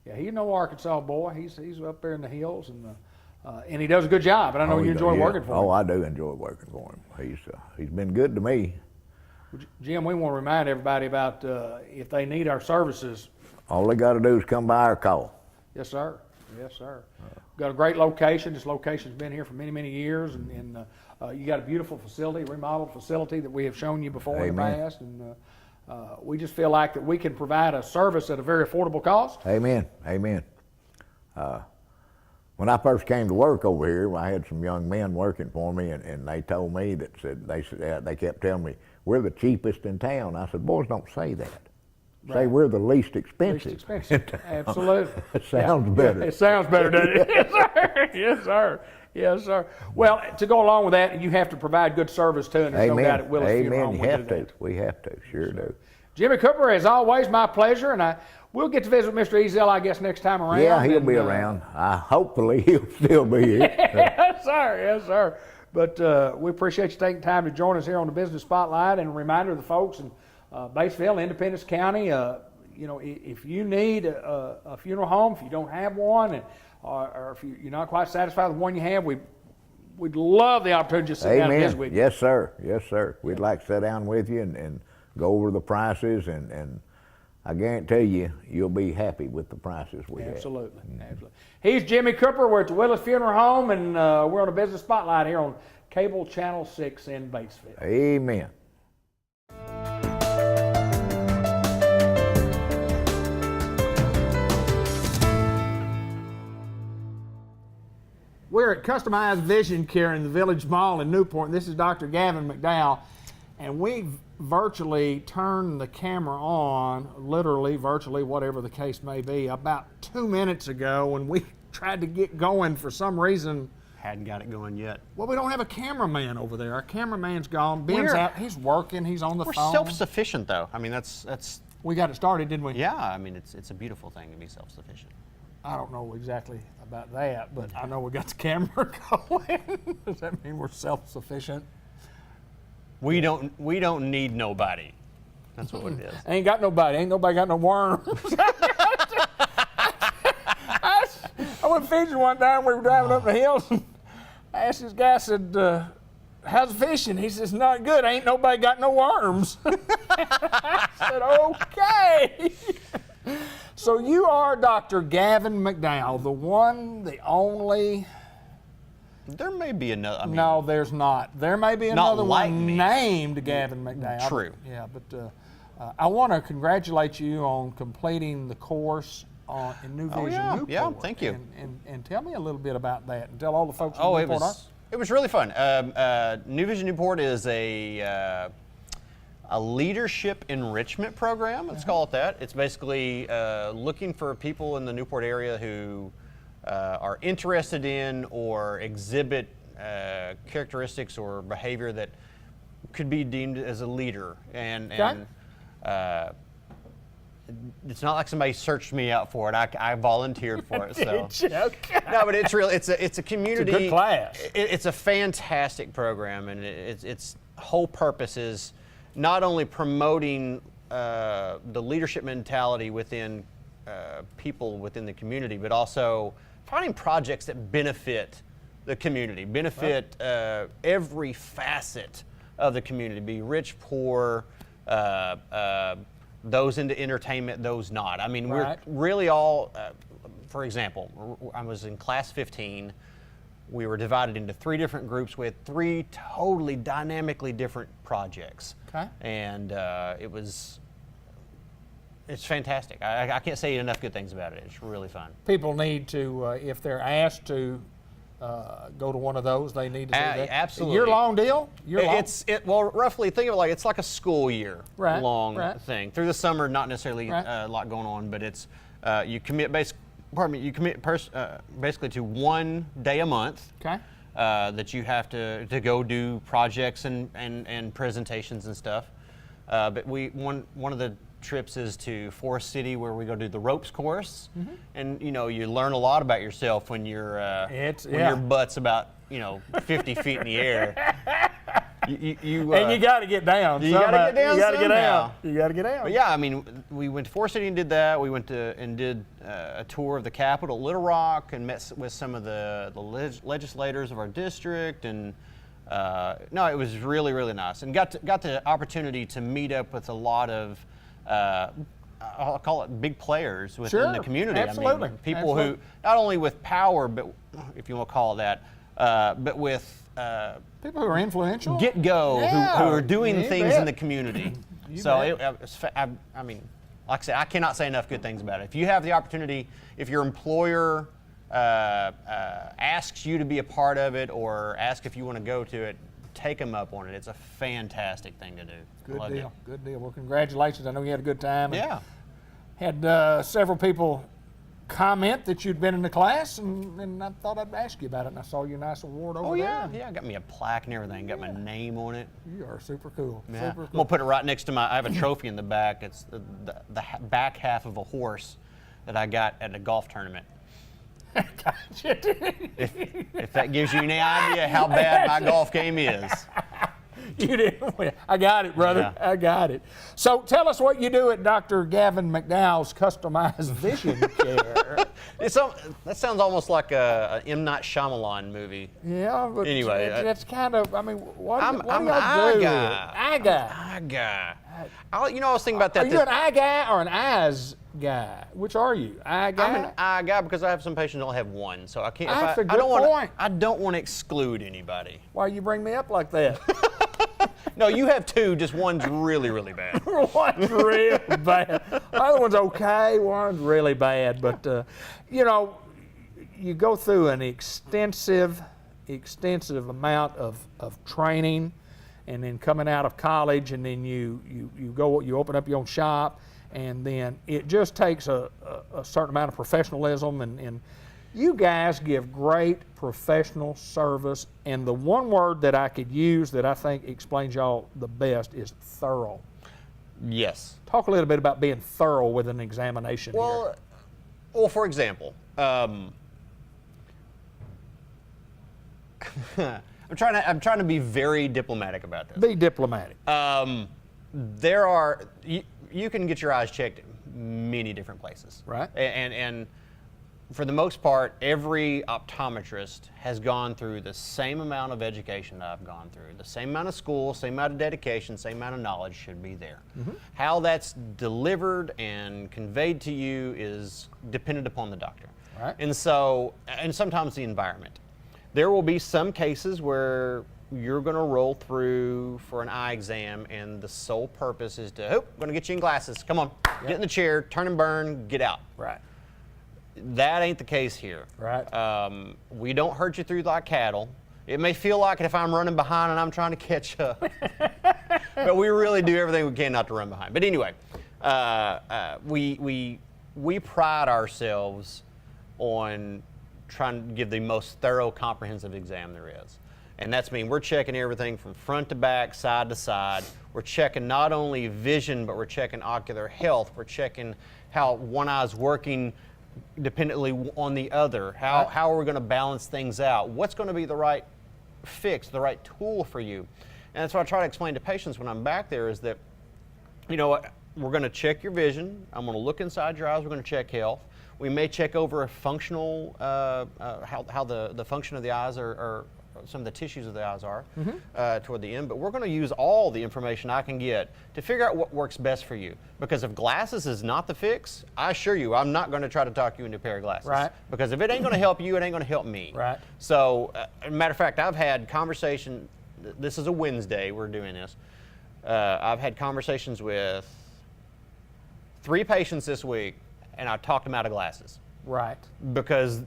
Yeah, he's no Arkansas boy. He's up there in the hills, and he does a good job. And I know you enjoy working for him. Oh, I do enjoy working for him. He's been good to me. Jim, we want to remind everybody about if they need our services. All they got to do is come by or call. Yes, sir. Yes, sir. Got a great location. This location's been here for many, many years, and you got a beautiful facility, remodeled facility that we have shown you before in the Amen. past, and we just feel like that we can provide a service at a very affordable cost. Amen. Amen. When I first came to work over here, I had some young men working for me, and they told me they kept telling me, we're the cheapest in town. I said, boys, don't say that. Say Right. we're the least expensive. Least expensive. Absolutely. It sounds better. It sounds better, doesn't it? Yes, sir. Yes, sir. Yes, sir. Well, to go along with that, you have to provide good service too, and there's no doubt at Willis Funeral Amen. Home You we have do to. that. We have to. Sure do. Jimmy Cooper, as always, my pleasure, and we'll get to visit Mr. Ezel, I guess, next time around. Yeah, he'll and, be around. Hopefully he'll still be here. Yes, sir. Yes, sir. But we appreciate you taking time to join us here on the Business Spotlight, and a reminder to the folks in Batesville, Independence County, if you need a funeral home, if you don't have one, or if you're not quite satisfied with the one you have, we'd love the opportunity to sit down and visit Amen. with you. Yes, sir. Yes, sir. We'd like to sit down with you and go over the prices, and I guarantee you'll be happy with the prices we have. Absolutely. Absolutely. He's Jimmy Cooper. We're at the Willis Funeral Home, and we're on a Business Spotlight here on Cable Channel 6 in Batesville. Amen. We're at Customized Vision Care in the Village Mall in Newport, and this is Dr. Gavin McDowell, and we virtually turned the camera on, literally, virtually, whatever the case may be, about 2 minutes ago when we tried to get going for some reason. Hadn't got it going yet. Well, we don't have a cameraman over there. Our cameraman's gone. Ben's We're- out. He's working. He's on the We're phone. self-sufficient, though. I mean, that's We got it started, didn't we? yeah. I mean, it's a beautiful thing to be self-sufficient. I don't know exactly about that, but I know we got the camera going. Does that mean we're self-sufficient? We don't need nobody. That's what it is. Ain't got nobody. Ain't nobody got no worms. I went fishing one time. We were driving up the hills. And I asked this guy, I said, how's the fishing? He says, not good. Ain't nobody got no worms. I said, okay. So you are Dr. Gavin McDowell, the one, the only. There may be another. I mean, No, there's not. There may be Not another like one me. named Gavin McDowell. True. Yeah, but I want to congratulate you on completing the course in New Vision Oh, yeah. Newport. Yeah, thank you. And tell me a little bit about that, and tell all the folks in Oh, it Newport. was really fun. New Vision Newport is a leadership enrichment program. Let's call it that. It's basically looking for people in the Newport area who are interested in or exhibit characteristics or behavior that could be deemed as a leader, and it's not like somebody searched me out for it. I volunteered for it. So Okay. no, but it's real. It's a community. It's a good class. It's a fantastic program, and its whole purpose is not only promoting the leadership mentality within people within the community, but also finding projects that benefit the community, benefit every facet of the community, be rich, poor, those into entertainment, those not. I mean, we're really all, for example, I was in class 15. We were divided into 3 different groups with 3 totally dynamically different projects. Okay. And it's fantastic. I can't say enough good things about it. It's really fun. People need to, if they're asked to go to one of those, they need to do that. Absolutely. Year-long deal? Year-long? Well, roughly, think of it like it's like a school year long right. thing. Through the summer, not necessarily a lot going on, but it's you commit basically to 1 day a month. Okay. That you have to go do projects and presentations and stuff. But one of the trips is to Forest City, where we go do the ropes course, and you learn a lot about yourself when your butt's about 50 feet in the air. And you got to get down. You got to get down. You got to get somehow. out. You got to get out. But yeah, I mean, we went to Forest City and did that. We went to and did a tour of the Capitol, Little Rock, and met with some of the legislators of our district. And no, it was really, really nice, and got the opportunity to meet up with a lot of I'll call it big players within the community. Absolutely. I mean, people who not only with power, but if you want to call it that, but with people who are influential, who are doing things in the community. I mean, like I said, I cannot say enough good things about it. If you have the opportunity, if your employer asks you to be a part of it or ask if you want to go to it, take them up on it. It's a fantastic thing to do. Good deal. Good deal. Well, congratulations. I know you had a good time. Yeah. Had several people comment that you'd been in the class, and I thought I'd ask you about it, and I saw your nice award over there. Yeah, got me a plaque and everything, got my name on it. You are super cool. Yeah. Super cool. I'm gonna put it right next to I have a trophy in the back. It's the back half of a horse that I got at a golf tournament. If that gives you any idea how bad my golf game is. You didn't win. I got it, brother. Yeah. I got it. So tell us what you do at Dr. Gavin McDowell's customized vision care. That sounds almost like a M. Night Shyamalan movie. Yeah, but anyway, that's kind of, I mean, what I'm do an y'all eye do? guy. Eye guy. Eye guy. I was thinking about that. Are you an eye guy or an eyes guy? Which are you? Eye guy? I'm an eye guy because I have some patients who only have one, so I can't. That's a good point. point. I don't want to exclude anybody. Why you bring me up like that? No, you have 2. Just one's really, really bad. One's real bad. Other one's okay. One's really bad. But you go through an extensive amount of training, and then coming out of college, and then you open up your own shop, and then it just takes a certain amount of professionalism, and you guys give great professional service, and the one word that I could use that I think explains y'all the best is thorough. Yes. Talk a little bit about being thorough with an examination here. Well, for example, I'm trying to be very diplomatic about this. Be diplomatic. You can get your eyes checked many different places. Right. And for the most part, every optometrist has gone through the same amount of education that I've gone through. The same amount of school, same amount of dedication, same amount of knowledge should be there. Mm-hmm. How that's delivered and conveyed to you is dependent upon the doctor. Right. And sometimes the environment. There will be some cases where you're going to roll through for an eye exam, and the sole purpose is to, I'm going to get you in glasses. Come on, get in the chair, turn and burn, get out. Right. That ain't the case here. Right. We don't hurt you through like cattle. It may feel like it if I'm running behind and I'm trying to catch up. But we really do everything we can not to run behind. But anyway, we pride ourselves on trying to give the most thorough, comprehensive exam there is. And that's mean we're checking everything from front to back, side to side. We're checking not only vision, but we're checking ocular health. We're checking how one eye's working dependently on the other. How are we going to balance things out? What's going to be the right fix, the right tool for you? And that's what I try to explain to patients when I'm back there is that, you know, we're going to check your vision. I'm going to look inside your eyes. We're going to check health. We may check over a functional, how the function of the eyes or some of the tissues of the eyes are toward the end. But we're going to use all the information I can get to figure out what works best for you. Because if glasses is not the fix, I assure you, I'm not going to try to talk you into a pair of glasses. Right. Because if it ain't going to help you, it ain't going to help me. Right. So, matter of fact, I've had conversation. This is a Wednesday. We're doing this. I've had conversations with 3 patients this week, and I talked them out of glasses. Right. Because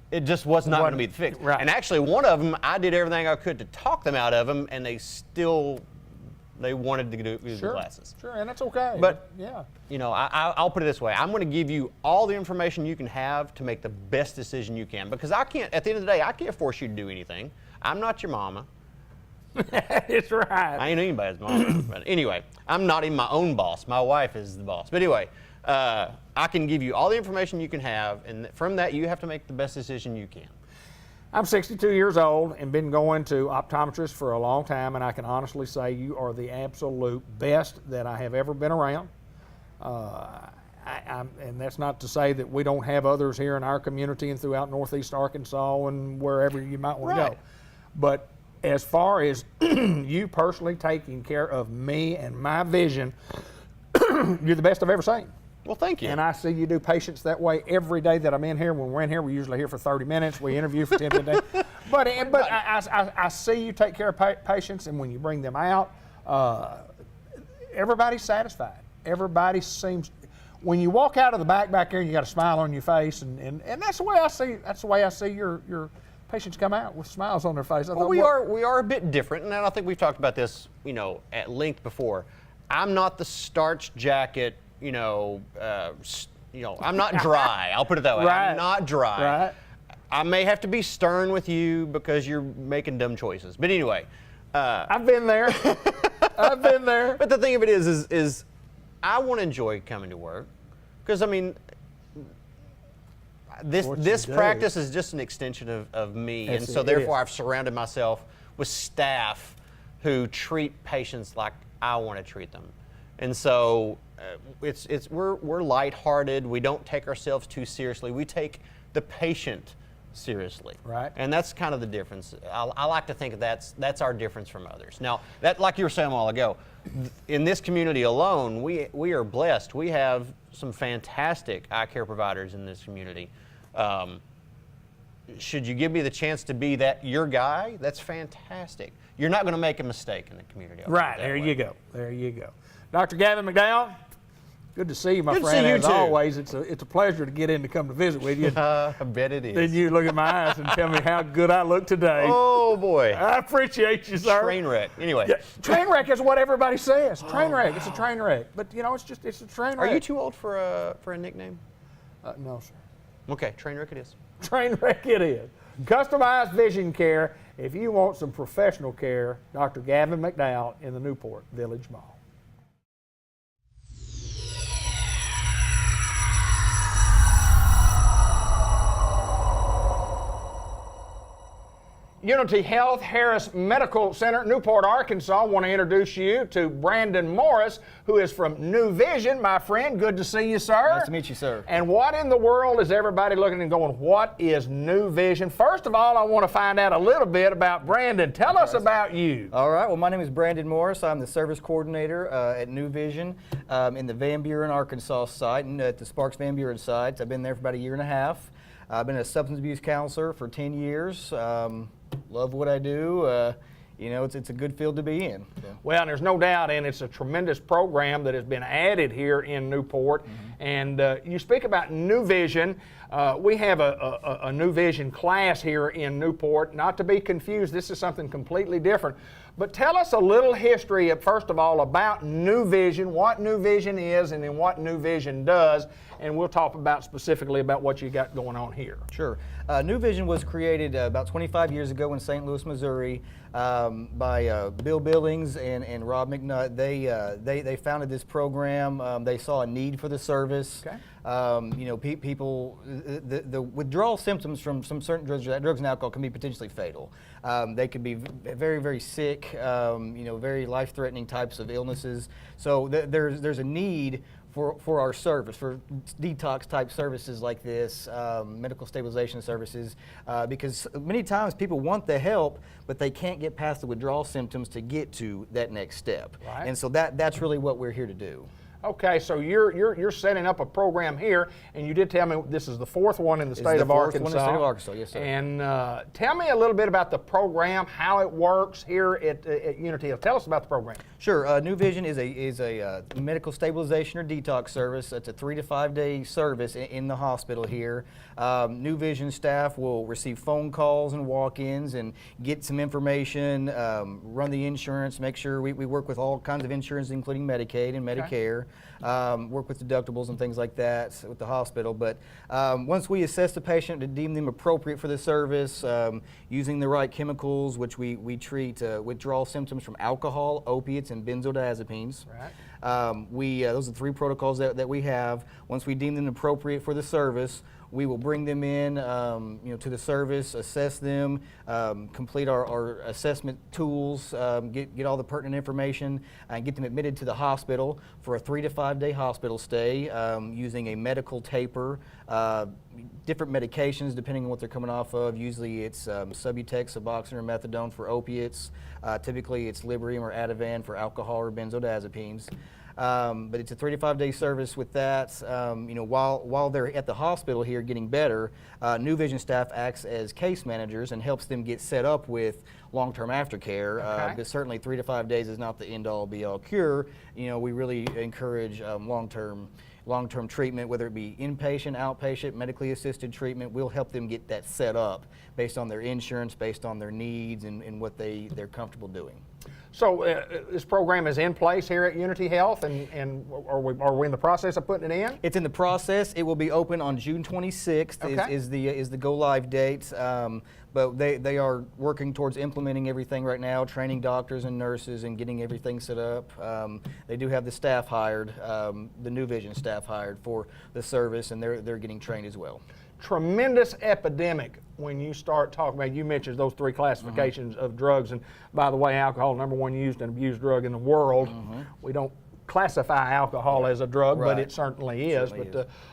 it just was not going to be the fix. Right. And actually, one of them, I did everything I could to talk them out of them, and they wanted to use the glasses. Sure, and that's okay. But yeah, you know, I'll put it this way: I'm going to give you all the information you can have to make the best decision you can. Because I can't, at the end of the day, I can't force you to do anything. I'm not your mama. it's right. I ain't anybody's mama. But anyway, I'm not even my own boss. My wife is the boss. But anyway, I can give you all the information you can have, and from that, you have to make the best decision you can. I'm 62 years old and been going to optometrists for a long time, and I can honestly say you are the absolute best that I have ever been around. And that's not to say that we don't have others here in our community and throughout Northeast Arkansas and wherever you might want to go. But as far as you personally taking care of me and my vision, you're the best I've ever seen. Well, thank you. And I see you do patients that way every day that I'm in here. When we're in here, we're usually here for 30 minutes. We interview for 10 minutes. But I see you take care of patients, and when you bring them out, everybody's satisfied. Everybody seems, when you walk out of the back here, and you got a smile on your face, and that's the way I see. That's the way I see your patients come out with smiles on their face. Well, we are a bit different, and I think we've talked about this, you know, at length before. I'm not the starch jacket. I'm not dry. I'll put it that way. Right. I'm not dry. Right. I may have to be stern with you because you're making dumb choices. But anyway, I've been there. I've been there. But the thing of it is I want to enjoy coming to work because I mean, this practice is just an extension of me, and so therefore I've surrounded myself with staff who treat patients like I want to treat them, and so. We're lighthearted. We don't take ourselves too seriously. We take the patient seriously. Right. And that's kind of the difference. I like to think that's our difference from others. Now, that, like you were saying a while ago, in this community alone, we are blessed. We have some fantastic eye care providers in this community. Should you give me the chance to be your guy, that's fantastic. You're not going to make a mistake in the community. Right. There you go. There you go. Dr. Gavin McDowell, good to see you, my Good to friend. see you As too. always, it's a pleasure to get in to come to visit with you. I bet it is. Then you look at my eyes and tell me how good I look today. Oh, boy. I appreciate you, sir. Train wreck. Anyway. Yeah, train wreck is what everybody says. Train wreck. It's a train wreck. But, you know, it's a train wreck. Are you too old for a nickname? No, sir. Okay, train wreck it is. Train wreck it is. Customized vision care. If you want some professional care, Dr. Gavin McDowell in the Newport Village Mall. Unity Health Harris Medical Center, Newport, Arkansas. I want to introduce you to Brandon Morris, who is from New Vision. My friend, good to see you, sir. Nice to meet you, sir. And what in the world is everybody looking and going, what is New Vision? First of all, I want to find out a little bit about Brandon. Tell us about you. All right. Well, my name is Brandon Morris. I'm the service coordinator at New Vision in the Van Buren, Arkansas site, and at the Sparks Van Buren sites. I've been there for about a year and a half. I've been a substance abuse counselor for 10 years. Love what I do. It's a good field to be in. So. Well, there's no doubt, and it's a tremendous program that has been added here in Newport. Mm-hmm. And you speak about New Vision. We have a New Vision class here in Newport. Not to be confused, this is something completely different. But tell us a little history, first of all, about New Vision, what New Vision is, and then what New Vision does, and we'll talk about specifically about what you got going on here. Sure. New Vision was created about 25 years ago in St. Louis, Missouri, by Bill Billings and Rob McNutt. They founded this program. They saw a need for the service. Okay. People, the withdrawal symptoms from some certain drugs and alcohol can be potentially fatal. They could be very, very sick, very life-threatening types of illnesses. So there's a need for our service, for detox type services like this, medical stabilization services, because many times people want the help, but they can't get past the withdrawal symptoms to get to that next step. Right. And so that's really what we're here to do. Okay, so you're setting up a program here, and you did tell me this is the fourth one in the state of Arkansas. One in the state of Arkansas, yes, sir. And tell me a little bit about the program, how it works here at Unity Health. Tell us about the program. Sure. New Vision is a medical stabilization or detox service. It's a 3 to 5 day service in the hospital here. New Vision staff will receive phone calls and walk-ins and get some information, run the insurance, make sure we work with all kinds of insurance, including Medicaid and Medicare. Work with deductibles and things like that with the hospital. But once we assess the patient to deem them appropriate for the service, using the right chemicals, which we treat withdrawal symptoms from alcohol, opiates, and benzodiazepines. Right. Those are the 3 protocols that we have. Once we deem them appropriate for the service, we will bring them in, to the service, assess them, complete our assessment tools, get all the pertinent information, and get them admitted to the hospital for a 3 to 5 day hospital stay, using a medical taper, different medications depending on what they're coming off of. Usually it's Subutex, Suboxone, or Methadone for opiates. Typically it's Librium or Ativan for alcohol or benzodiazepines. But it's a 3 to 5 day service with that. While they're at the hospital here getting better, New Vision staff acts as case managers and helps them get set up with long-term aftercare. Okay. Because certainly 3 to 5 days is not the end-all be-all cure. We really encourage long-term treatment, whether it be inpatient, outpatient, medically assisted treatment. We'll help them get that set up based on their insurance, based on their needs, and what they're comfortable doing. So this program is in place here at Unity Health, and are we in the process of putting it in? It's in the process. It will be open on June 26th. Okay. is the go live date. But they are working towards implementing everything right now, training doctors and nurses and getting everything set up. They do have the staff hired, the New Vision staff hired for the service, and they're getting trained as well. Tremendous epidemic when you start talking about, you mentioned those 3 classifications of drugs, and by the way, alcohol, #1 used and abused drug in the world. We don't classify alcohol as a drug, but it certainly is.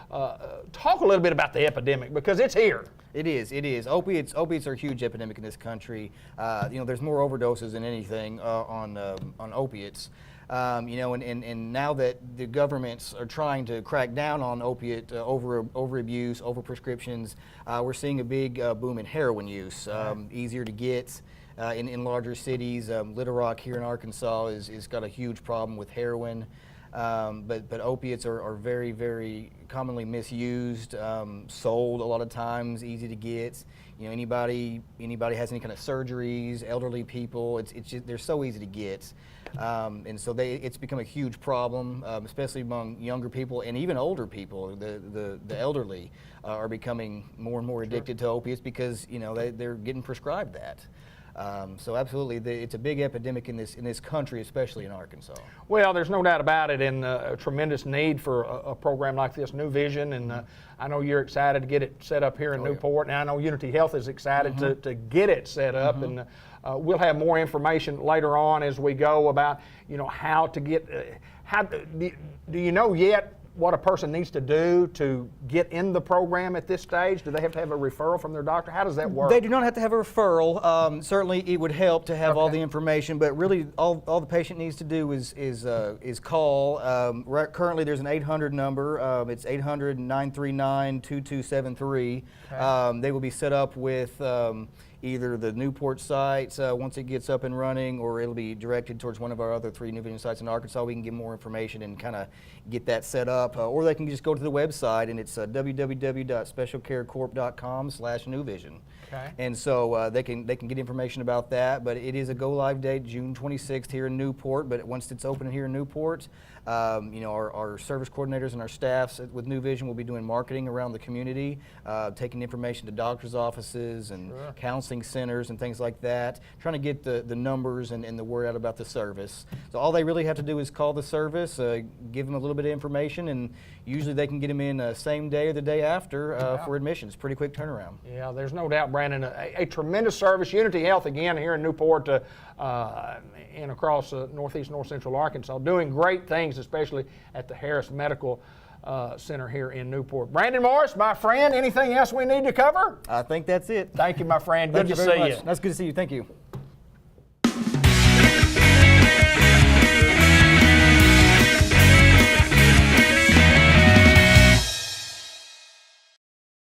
Talk a little bit about the epidemic, because it's here. It is. Opiates are a huge epidemic in this country. There's more overdoses than anything on opiates. And now that the governments are trying to crack down on opiate overabuse, overprescriptions, we're seeing a big boom in heroin use. Easier to get in larger cities. Little Rock here in Arkansas is got a huge problem with heroin. But opiates are very, very commonly misused, sold a lot of times, easy to get. Anybody has any kind of surgeries, elderly people, it's just, they're so easy to get. And so it's become a huge problem, especially among younger people and even older people. The elderly are becoming more and more addicted to opiates because they're getting prescribed that. So absolutely, it's a big epidemic in this country, especially in Arkansas. Well, there's no doubt about it, and a tremendous need for a program like this, New Vision, and I know you're excited to get it set up here in Newport, and I know Unity Health is excited to get it set up, and we'll have more information later on as we go about how to get. Do you know yet what a person needs to do to get in the program at this stage? Do they have to have a referral from their doctor? How does that work? They do not have to have a referral. Certainly, it would help to have all the information, but really, all the patient needs to do is call. Currently, there's an 800 number. It's 800-939-2273. They will be set up with either the Newport site once it gets up and running, or it'll be directed towards one of our other 3 New Vision sites in Arkansas. We can get more information and kind of get that set up, or they can just go to the website, and it's www.specialcarecorp.com/newvision. Okay. And so they can get information about that. But it is a go live date, June 26th here in Newport. But once it's open here in Newport, our service coordinators and our staffs with New Vision will be doing marketing around the community, taking information to doctors' offices and counseling centers and things like that, trying to get the numbers and the word out about the service. So all they really have to do is call the service, give them a little bit of information, and usually they can get them in same day or the day after for admissions. Pretty quick turnaround. Yeah, there's no doubt, Brandon. A tremendous service. Unity Health, again, here in Newport and across northeast, north central Arkansas, doing great things, especially at the Harris Medical Center here in Newport. Brandon Morris, my friend, anything else we need to cover? I think that's it. Thank you, my friend. Good Thank to you very see much. you. That's good to see you. Thank you.